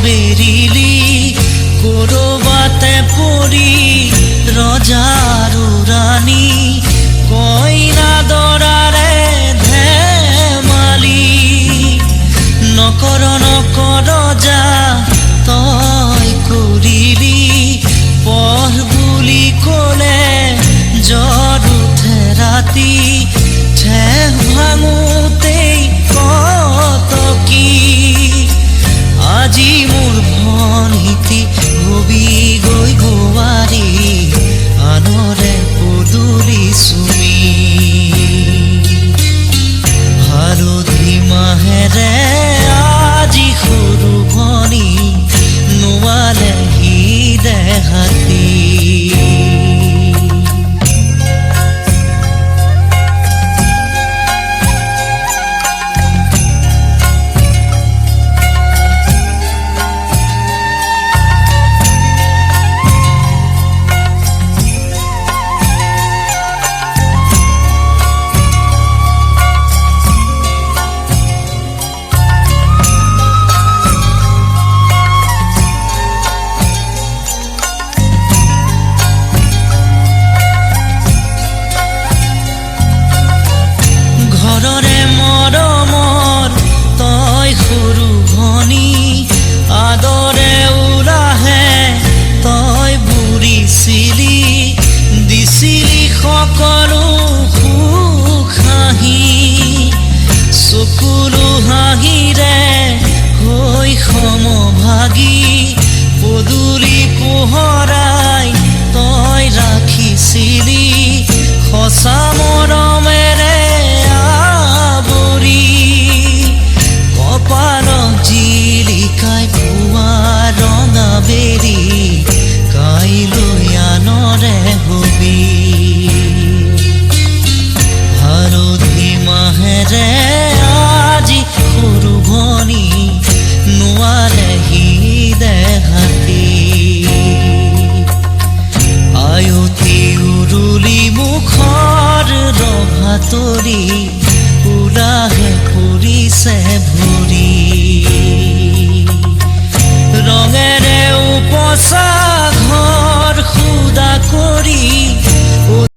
বেৰিলি কৰবাতে পৰি ৰজাৰো ৰাণী কইনা দৰাৰে ধেমালি নকৰ যা তই কৰিলি পৰ বুলি ক'লে জ্বৰ উঠে ৰাতি ঠেহ ভাঙোতেই কত কি আজি মোৰ ভনীতি হবি গৈ গোৱাৰী আনৰে পদূলি চুমি হালধি মাহেৰে আজি সৰু ভনী নোৱালেহি দেহাতী চকুলো হাঁহিৰে হৈ সমভাগী পদূলি পোহৰাই তই ৰাখিছিলি সঁচা মৰমেৰে আৱৰি কপালত জিলিকাই পুৱা ৰঙা বেৰি কাইলৈ আনৰে হবি হালধি মাহেৰে আজি সৰু ভনী নোৱালেহি